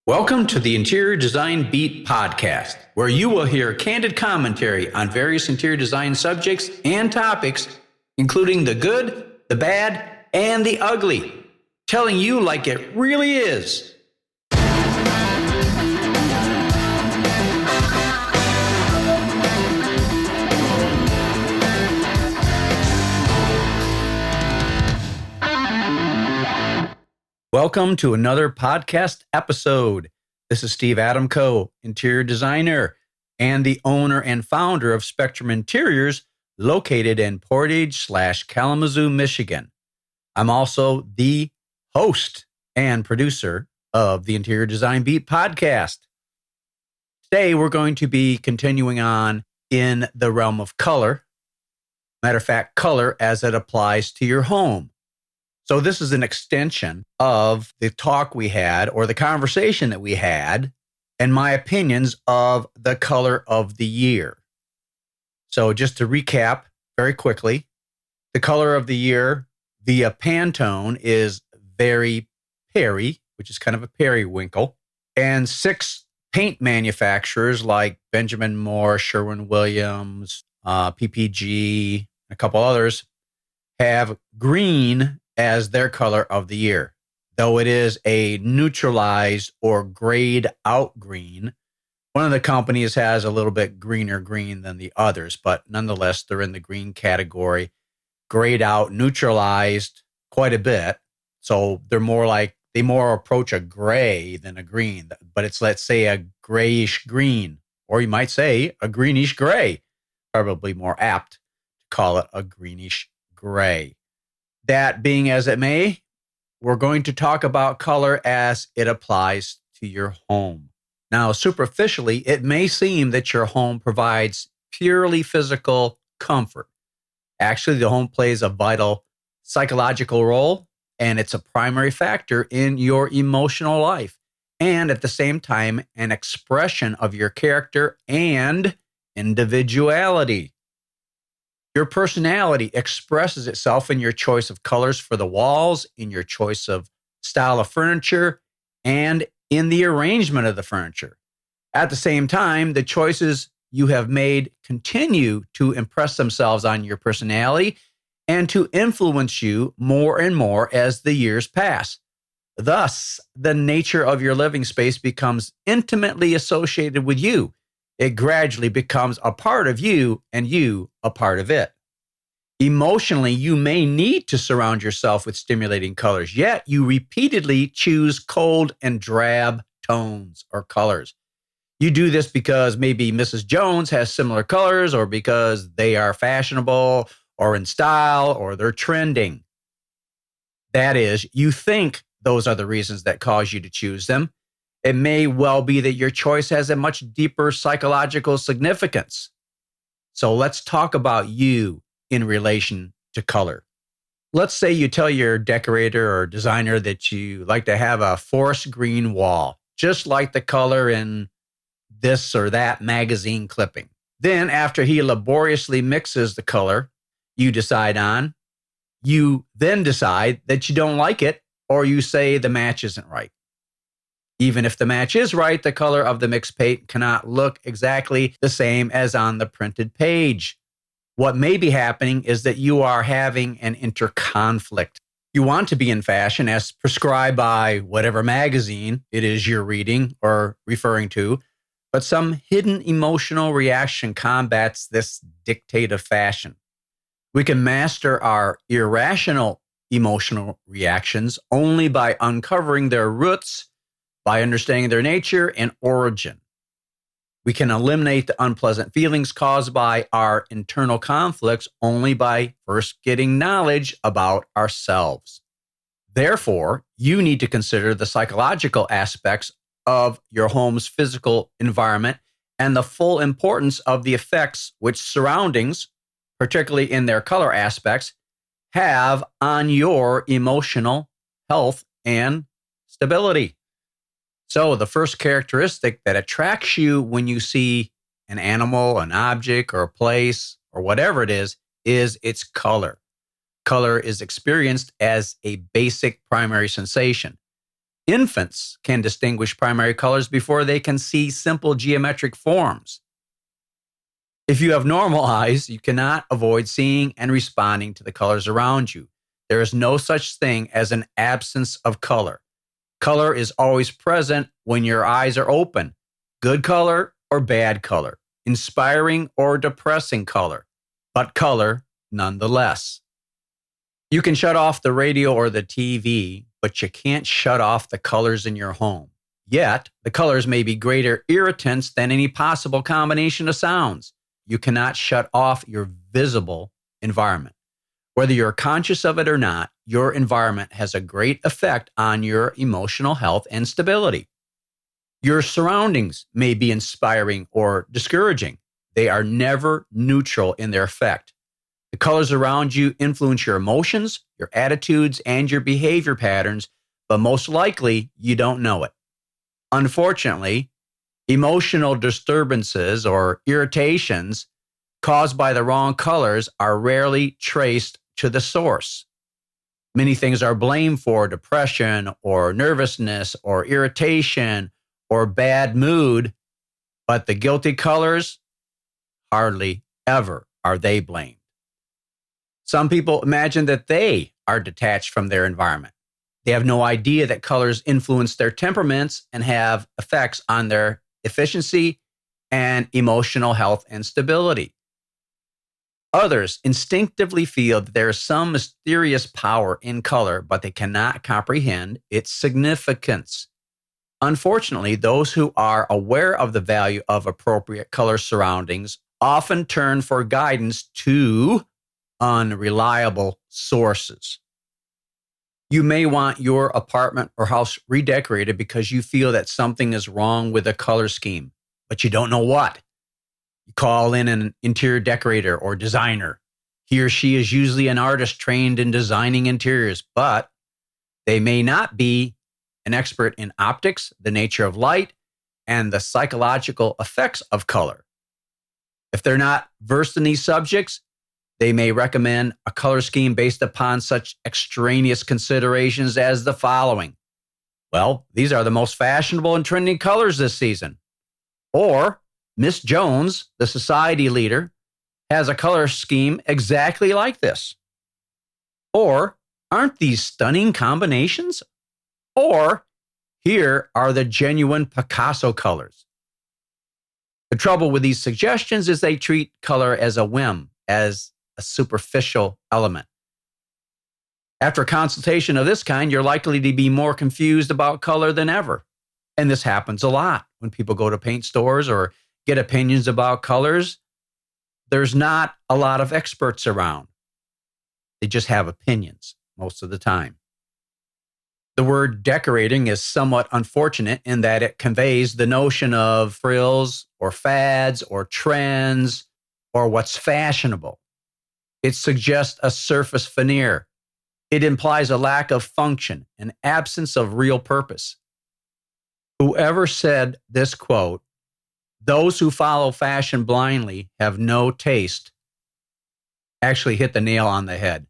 Welcome to the Interior Design Beat podcast, where you will hear candid commentary on various interior design subjects and topics, including the good, the bad, and the ugly, telling you like it really is. Welcome to another podcast episode. This is Steve Adamco, interior designer and the owner and founder of Spectrum Interiors, located in Portage/Kalamazoo, Michigan. I'm also the host and producer of the Interior Design Beat podcast. Today, we're going to be continuing on in the realm of color. Matter of fact, color as it applies to your home. So this is an extension of the talk we had or the conversation that we had and my opinions of the color of the year. So just to recap very quickly, the color of the year via Pantone is very Perry, which is kind of a periwinkle. And 6 paint manufacturers like Benjamin Moore, Sherwin-Williams, PPG, a couple others have green as their color of the year. Though it is a neutralized or grayed out green, one of the companies has a little bit greener green than the others, but nonetheless, they're in the green category, grayed out, neutralized quite a bit. So they more approach a gray than a green, but it's, let's say, a grayish green, or you might say a greenish gray, probably more apt to call it a greenish gray. That being as it may, we're going to talk about color as it applies to your home. Now, superficially, it may seem that your home provides purely physical comfort. Actually, the home plays a vital psychological role, and it's a primary factor in your emotional life, and at the same time, an expression of your character and individuality. Your personality expresses itself in your choice of colors for the walls, in your choice of style of furniture, and in the arrangement of the furniture. At the same time, the choices you have made continue to impress themselves on your personality and to influence you more and more as the years pass. Thus, the nature of your living space becomes intimately associated with you. It gradually becomes a part of you and you a part of it. Emotionally, you may need to surround yourself with stimulating colors, yet you repeatedly choose cold and drab tones or colors. You do this because maybe Mrs. Jones has similar colors, or because they are fashionable or in style, or they're trending. That is, you think those are the reasons that cause you to choose them. It may well be that your choice has a much deeper psychological significance. So let's talk about you in relation to color. Let's say you tell your decorator or designer that you like to have a forest green wall, just like the color in this or that magazine clipping. Then after he laboriously mixes the color you decide on, you then decide that you don't like it, or you say the match isn't right. Even if the match is right, the color of the mixed paint cannot look exactly the same as on the printed page. What may be happening is that you are having an interconflict. You want to be in fashion as prescribed by whatever magazine it is you're reading or referring to, but some hidden emotional reaction combats this dictate of fashion. We can master our irrational emotional reactions only by uncovering their roots, by understanding their nature and origin. We can eliminate the unpleasant feelings caused by our internal conflicts only by first getting knowledge about ourselves. Therefore, you need to consider the psychological aspects of your home's physical environment and the full importance of the effects which surroundings, particularly in their color aspects, have on your emotional health and stability. So the first characteristic that attracts you when you see an animal, an object, or a place, or whatever it is its color. Color is experienced as a basic primary sensation. Infants can distinguish primary colors before they can see simple geometric forms. If you have normal eyes, you cannot avoid seeing and responding to the colors around you. There is no such thing as an absence of color. Color is always present when your eyes are open. Good color or bad color, inspiring or depressing color, but color nonetheless. You can shut off the radio or the TV, but you can't shut off the colors in your home. Yet, the colors may be greater irritants than any possible combination of sounds. You cannot shut off your visible environment. Whether you're conscious of it or not, your environment has a great effect on your emotional health and stability. Your surroundings may be inspiring or discouraging. They are never neutral in their effect. The colors around you influence your emotions, your attitudes, and your behavior patterns, but most likely you don't know it. Unfortunately, emotional disturbances or irritations caused by the wrong colors are rarely traced to the source. Many things are blamed for depression or nervousness or irritation or bad mood, but the guilty colors, hardly ever are they blamed. Some people imagine that they are detached from their environment. They have no idea that colors influence their temperaments and have effects on their efficiency and emotional health and stability. Others instinctively feel that there is some mysterious power in color, but they cannot comprehend its significance. Unfortunately, those who are aware of the value of appropriate color surroundings often turn for guidance to unreliable sources. You may want your apartment or house redecorated because you feel that something is wrong with a color scheme, but you don't know what. You call in an interior decorator or designer. He or she is usually an artist trained in designing interiors, but they may not be an expert in optics, the nature of light, and the psychological effects of color. If they're not versed in these subjects, they may recommend a color scheme based upon such extraneous considerations as the following. Well, these are the most fashionable and trending colors this season. Or, Miss Jones, the society leader, has a color scheme exactly like this. Or, aren't these stunning combinations? Or, here are the genuine Picasso colors. The trouble with these suggestions is they treat color as a whim, as a superficial element. After a consultation of this kind, you're likely to be more confused about color than ever. And this happens a lot when people go to paint stores or get opinions about colors. There's not a lot of experts around. They just have opinions most of the time. The word decorating is somewhat unfortunate in that it conveys the notion of frills or fads or trends or what's fashionable. It suggests a surface veneer. It implies a lack of function, an absence of real purpose. Whoever said this quote, "Those who follow fashion blindly have no taste," actually hit the nail on the head.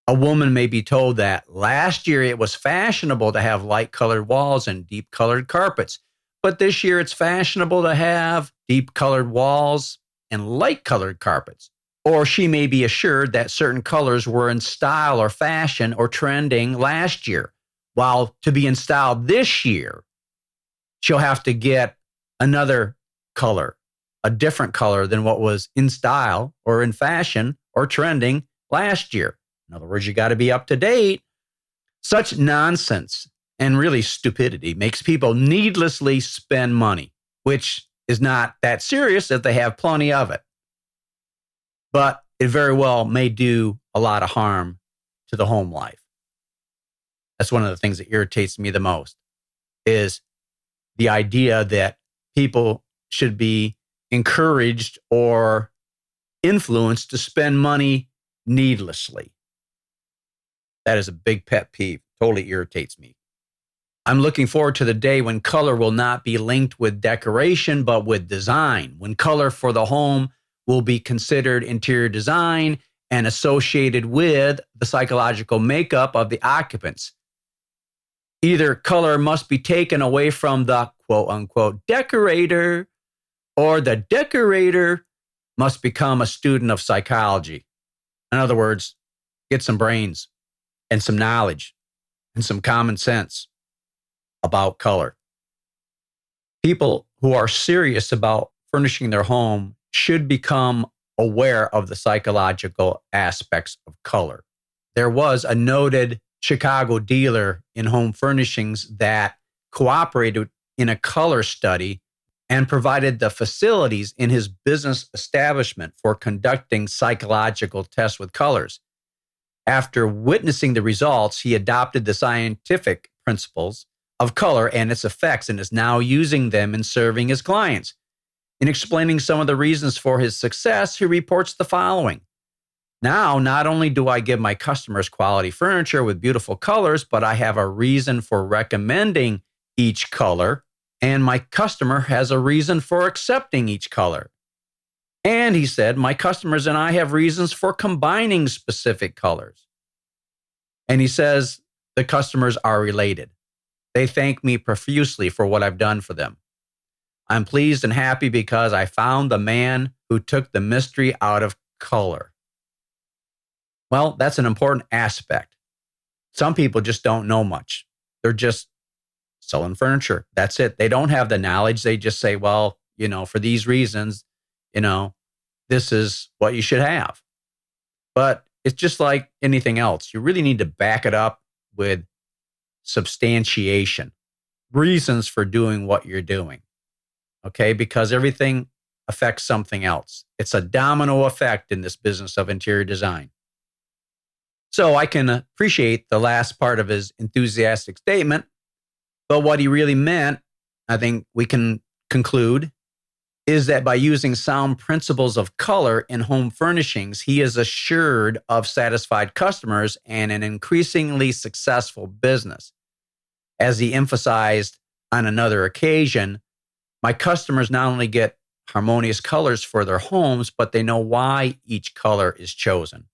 A woman may be told that last year it was fashionable to have light-colored walls and deep-colored carpets, but this year it's fashionable to have deep-colored walls and light-colored carpets. Or she may be assured that certain colors were in style or fashion or trending last year, while to be in style this year, she'll have to get another color, a different color than what was in style or in fashion or trending last year. In other words, you got to be up to date. Such nonsense and really stupidity makes people needlessly spend money, which is not that serious if they have plenty of it. But it very well may do a lot of harm to the home life. That's one of the things that irritates me the most, is the idea that people should be encouraged or influenced to spend money needlessly. That is a big pet peeve. Totally irritates me. I'm looking forward to the day when color will not be linked with decoration, but with design. When color for the home will be considered interior design and associated with the psychological makeup of the occupants. Either color must be taken away from the quote unquote decorator, or the decorator must become a student of psychology. In other words, get some brains and some knowledge and some common sense about color. People who are serious about furnishing their home should become aware of the psychological aspects of color. There was a noted Chicago dealer in home furnishings that cooperated in a color study and provided the facilities in his business establishment for conducting psychological tests with colors. After witnessing the results, he adopted the scientific principles of color and its effects and is now using them in serving his clients. In explaining some of the reasons for his success, he reports the following. Now, not only do I give my customers quality furniture with beautiful colors, but I have a reason for recommending each color, and my customer has a reason for accepting each color. And he said, my customers and I have reasons for combining specific colors. And he says the customers are related. They thank me profusely for what I've done for them. I'm pleased and happy because I found the man who took the mystery out of color. Well, that's an important aspect. Some people just don't know much. They're just selling furniture. That's it. They don't have the knowledge. They just say, well, for these reasons, this is what you should have. But it's just like anything else. You really need to back it up with substantiation, reasons for doing what you're doing. Okay? Because everything affects something else. It's a domino effect in this business of interior design. So I can appreciate the last part of his enthusiastic statement, but what he really meant, I think we can conclude, is that by using sound principles of color in home furnishings, he is assured of satisfied customers and an increasingly successful business. As he emphasized on another occasion, my customers not only get harmonious colors for their homes, but they know why each color is chosen.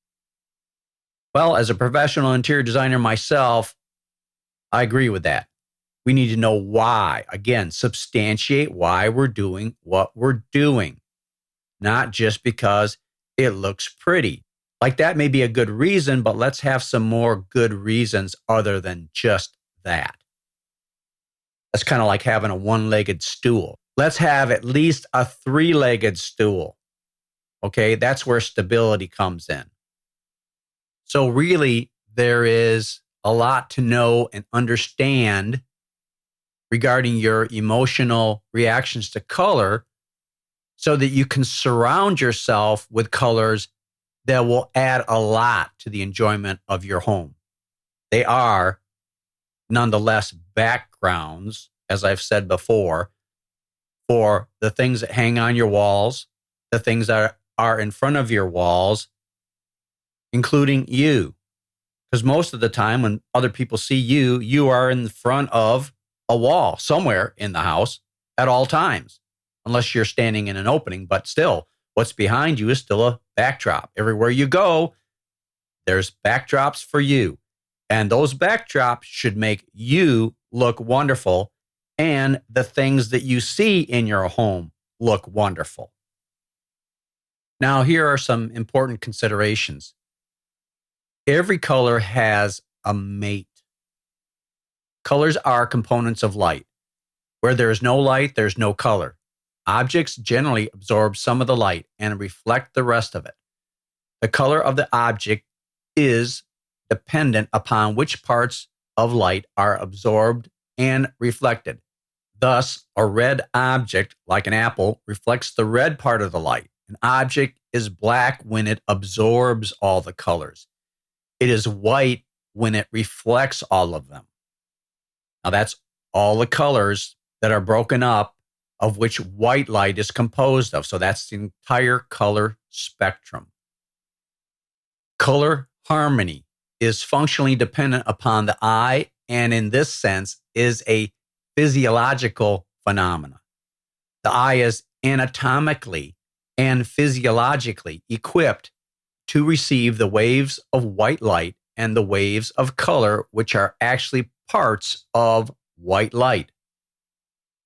Well, as a professional interior designer myself, I agree with that. We need to know why. Again, substantiate why we're doing what we're doing, not just because it looks pretty. Like that may be a good reason, but let's have some more good reasons other than just that. That's kind of like having a one-legged stool. Let's have at least a three-legged stool. Okay, that's where stability comes in. So really, there is a lot to know and understand regarding your emotional reactions to color so that you can surround yourself with colors that will add a lot to the enjoyment of your home. They are, nonetheless, backgrounds, as I've said before, for the things that hang on your walls, the things that are in front of your walls, including you. Because most of the time when other people see you, you are in front of a wall somewhere in the house at all times, unless you're standing in an opening. But still, what's behind you is still a backdrop. Everywhere you go, there's backdrops for you. And those backdrops should make you look wonderful and the things that you see in your home look wonderful. Now, here are some important considerations. Every color has a mate. Colors are components of light. Where there is no light, there's no color. Objects generally absorb some of the light and reflect the rest of it. The color of the object is dependent upon which parts of light are absorbed and reflected. Thus, a red object, like an apple, reflects the red part of the light. An object is black when it absorbs all the colors. It is white when it reflects all of them. Now, that's all the colors that are broken up, of which white light is composed of. So that's the entire color spectrum. Color harmony is functionally dependent upon the eye, and in this sense is a physiological phenomena. The eye is anatomically and physiologically equipped to receive the waves of white light and the waves of color, which are actually parts of white light.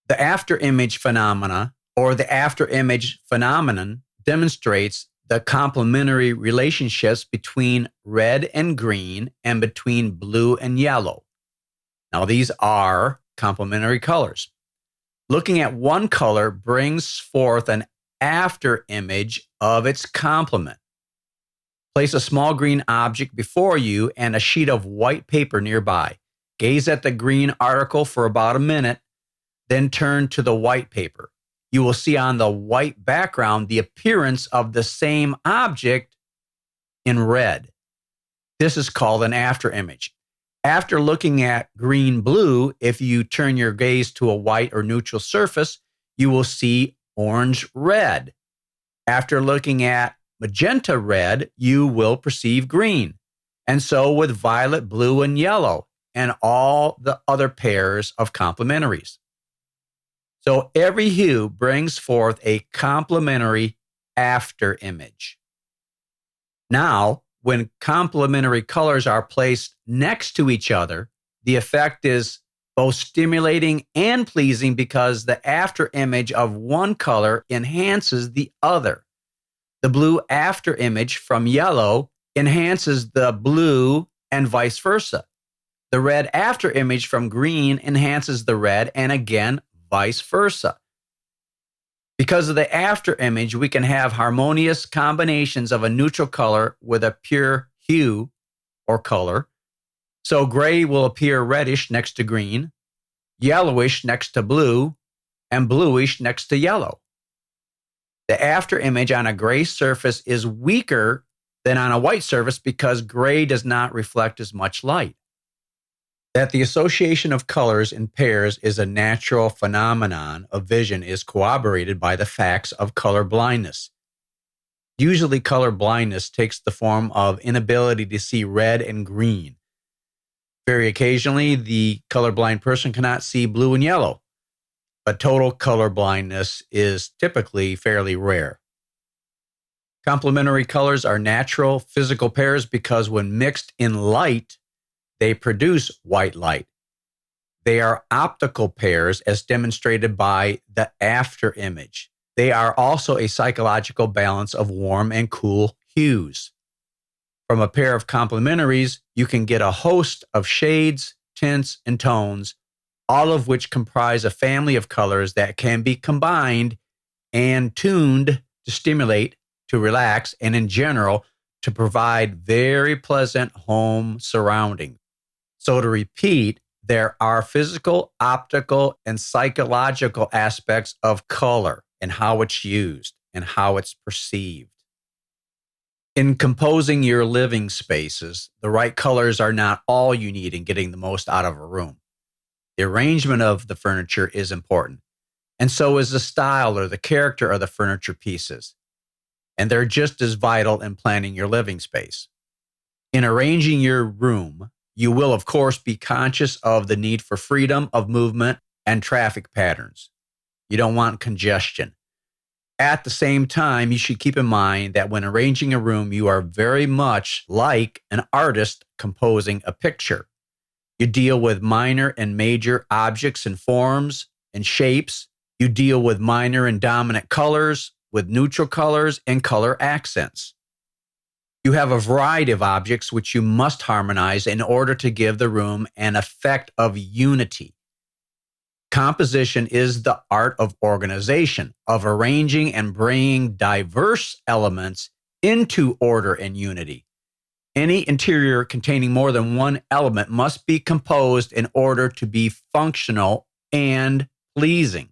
The afterimage phenomena, or the afterimage phenomenon, demonstrates the complementary relationships between red and green and between blue and yellow. Now, these are complementary colors. Looking at one color brings forth an afterimage of its complement. Place a small green object before you and a sheet of white paper nearby. Gaze at the green article for about a minute, then turn to the white paper. You will see on the white background the appearance of the same object in red. This is called an afterimage. After looking at green-blue, if you turn your gaze to a white or neutral surface, you will see orange-red. After looking at magenta-red, you will perceive green. And so with violet, blue, and yellow, and all the other pairs of complementaries. So every hue brings forth a complementary afterimage. Now, when complementary colors are placed next to each other, the effect is both stimulating and pleasing because the afterimage of one color enhances the other. The blue afterimage from yellow enhances the blue and vice versa. The red afterimage from green enhances the red and again, vice versa. Because of the afterimage, we can have harmonious combinations of a neutral color with a pure hue or color. So gray will appear reddish next to green, yellowish next to blue, and bluish next to yellow. The afterimage on a gray surface is weaker than on a white surface because gray does not reflect as much light. That the association of colors in pairs is a natural phenomenon of vision is corroborated by the facts of color blindness. Usually, color blindness takes the form of inability to see red and green. Very occasionally, the colorblind person cannot see blue and yellow, but total color blindness is typically fairly rare. Complementary colors are natural physical pairs because when mixed in light, they produce white light. They are optical pairs as demonstrated by the afterimage. They are also a psychological balance of warm and cool hues. From a pair of complementaries, you can get a host of shades, tints, and tones, all of which comprise a family of colors that can be combined and tuned to stimulate, to relax, and in general, to provide very pleasant home surroundings. So to repeat, there are physical, optical, and psychological aspects of color and how it's used and how it's perceived. In composing your living spaces, the right colors are not all you need in getting the most out of a room. The arrangement of the furniture is important, and so is the style or the character of the furniture pieces. And they're just as vital in planning your living space. In arranging your room, you will, of course, be conscious of the need for freedom of movement and traffic patterns. You don't want congestion. At the same time, you should keep in mind that when arranging a room, you are very much like an artist composing a picture. You deal with minor and major objects and forms and shapes. You deal with minor and dominant colors, with neutral colors and color accents. You have a variety of objects which you must harmonize in order to give the room an effect of unity. Composition is the art of organization, of arranging and bringing diverse elements into order and unity. Any interior containing more than one element must be composed in order to be functional and pleasing.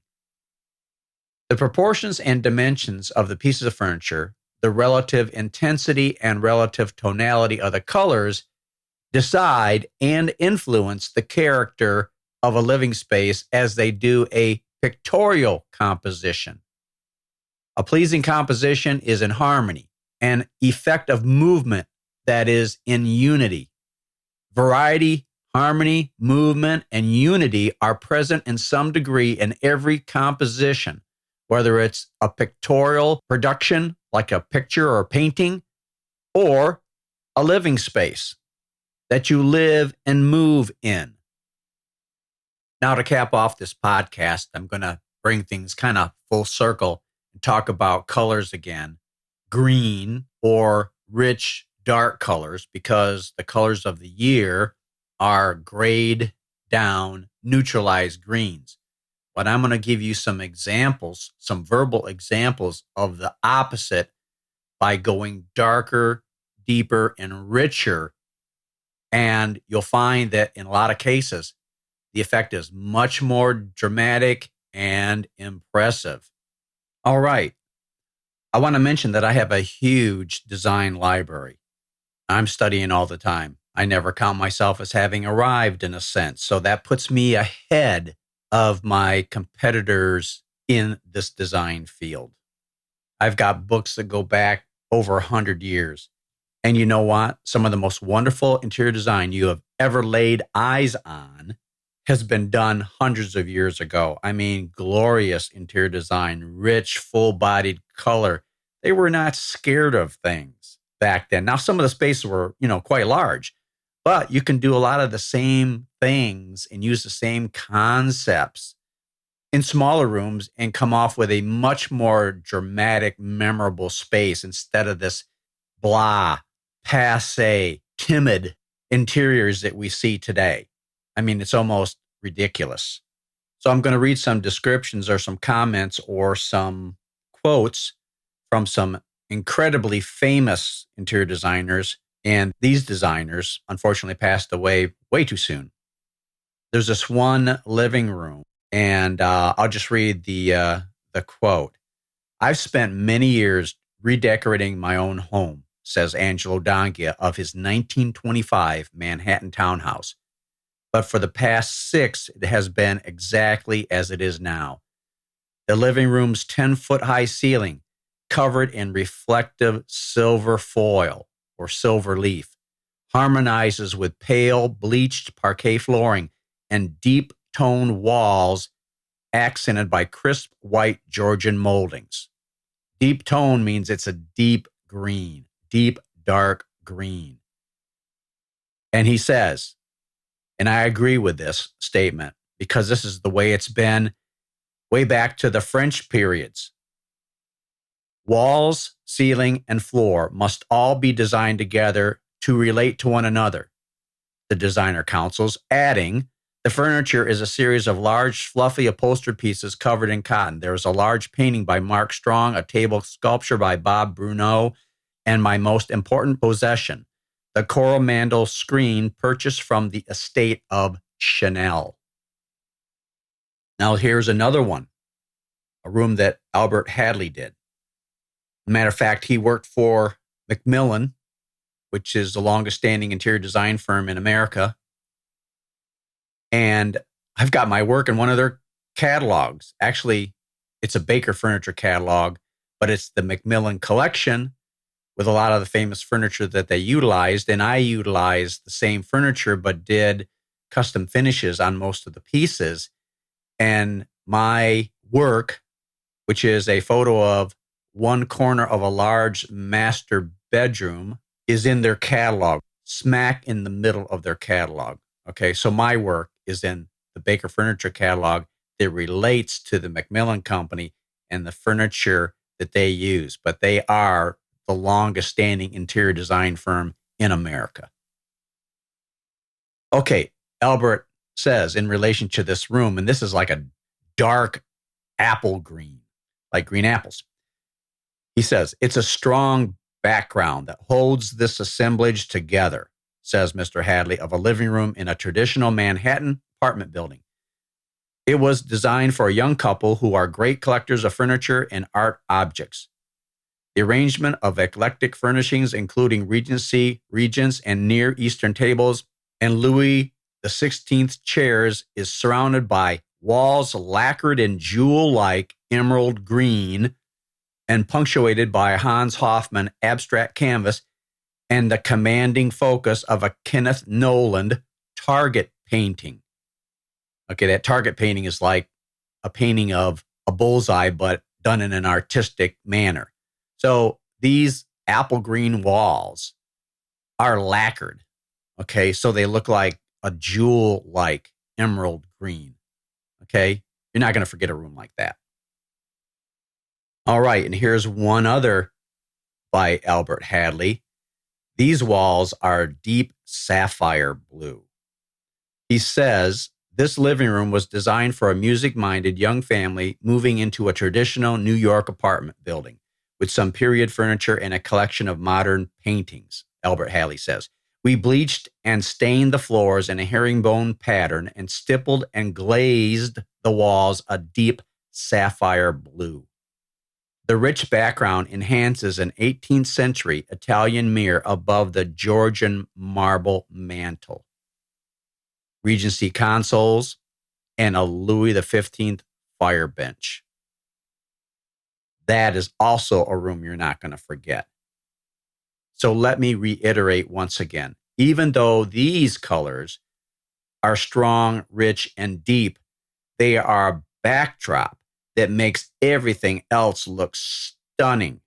The proportions and dimensions of the pieces of furniture, the relative intensity and relative tonality of the colors decide and influence the character of a living space as they do a pictorial composition. A pleasing composition is in harmony, an effect of movement that is in unity. Variety, harmony, movement, and unity are present in some degree in every composition, whether it's a pictorial production like a picture or a painting, or a living space. that you live and move in. Now, to cap off this podcast, I'm going to bring things kind of full circle and talk about colors again. Green or rich, dark colors, because the colors of the year are grayed down, neutralized greens. But I'm going to give you some examples, some verbal examples of the opposite by going darker, deeper, and richer. And you'll find that in a lot of cases, the effect is much more dramatic and impressive. All right. I want to mention that I have a huge design library. I'm studying all the time. I never count myself as having arrived in a sense. So that puts me ahead of my competitors in this design field. I've got books that go back over 100 years. And you know what? Some of the most wonderful interior design you have ever laid eyes on has been done hundreds of years ago. I mean, glorious interior design, rich, full-bodied color. They were not scared of things back then. Now, some of the spaces were, quite large, but you can do a lot of the same things and use the same concepts in smaller rooms and come off with a much more dramatic, memorable space instead of this blah, passe, timid interiors that we see today. I mean, it's almost ridiculous. So I'm going to read some descriptions or some comments or some quotes from some incredibly famous interior designers. And these designers, unfortunately, passed away way too soon. There's this one living room, and I'll just read the quote. "I've spent many years redecorating my own home," says Angelo Dongia of his 1925 Manhattan townhouse. "But for the past 6, it has been exactly as it is now. The living room's 10-foot-high ceiling, covered in reflective silver foil or silver leaf, harmonizes with pale bleached parquet flooring and deep-toned walls accented by crisp white Georgian moldings." Deep tone means it's a deep green, deep, dark green. And he says, and I agree with this statement because this is the way it's been way back to the French periods. "Walls, ceiling, and floor must all be designed together to relate to one another," the designer counsels, adding, "The furniture is a series of large, fluffy upholstered pieces covered in cotton. There is a large painting by Mark Strong, a table sculpture by Bob Bruneau, and my most important possession, the Coromandel screen purchased from the estate of Chanel." Now here's another one, a room that Albert Hadley did. Matter of fact, he worked for Macmillan, which is the longest standing interior design firm in America. And I've got my work in one of their catalogs. Actually, it's a Baker Furniture catalog, but it's the Macmillan collection with a lot of the famous furniture that they utilized. And I utilized the same furniture, but did custom finishes on most of the pieces. And my work, which is a photo of one corner of a large master bedroom, is in their catalog, smack in the middle of their catalog. Okay, so my work is in the Baker Furniture catalog that relates to the Macmillan Company and the furniture that they use, but they are the longest standing interior design firm in America. Okay, Albert says in relation to this room, and this is like a dark apple green, like green apples. He says, "It's a strong background that holds this assemblage together," says Mr. Hadley of a living room in a traditional Manhattan apartment building. "It was designed for a young couple who are great collectors of furniture and art objects. The arrangement of eclectic furnishings, including Regency, Regents, and Near Eastern tables and Louis XVI chairs, is surrounded by walls lacquered in jewel-like emerald green and punctuated by Hans Hofmann abstract canvas and the commanding focus of a Kenneth Noland target painting." Okay, that target painting is like a painting of a bullseye, but done in an artistic manner. So these apple green walls are lacquered. Okay, so they look like a jewel-like emerald green. Okay, you're not going to forget a room like that. All right, and here's one other by Albert Hadley. These walls are deep sapphire blue. He says, this living room was designed for a music-minded young family moving into a traditional New York apartment building with some period furniture and a collection of modern paintings, Albert Hadley says. We bleached and stained the floors in a herringbone pattern and stippled and glazed the walls a deep sapphire blue. The rich background enhances an 18th century Italian mirror above the Georgian marble mantle, Regency consoles, and a Louis XV fire bench. That is also a room you're not going to forget. So let me reiterate once again, even though these colors are strong, rich, and deep, they are a backdrop that makes everything else look stunning.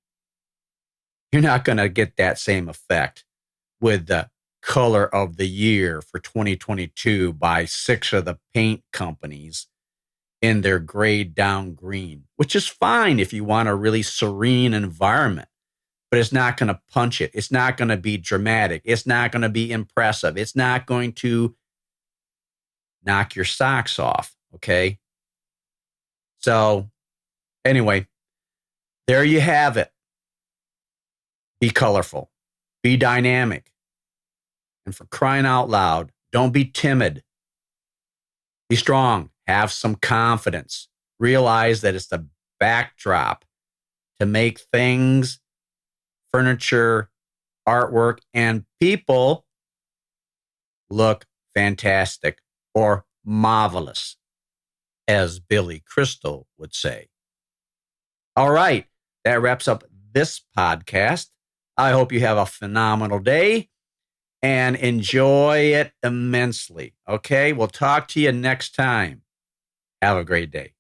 You're not going to get that same effect with the color of the year for 2022 by 6 of the paint companies in their grayed down green, which is fine if you want a really serene environment, but it's not going to punch it. It's not going to be dramatic. It's not going to be impressive. It's not going to knock your socks off. Okay. So anyway, there you have it. Be colorful, be dynamic. And for crying out loud, don't be timid. Be strong, have some confidence. Realize that it's the backdrop to make things, furniture, artwork, and people look fantastic or marvelous, as Billy Crystal would say. All right, that wraps up this podcast. I hope you have a phenomenal day and enjoy it immensely. Okay, we'll talk to you next time. Have a great day.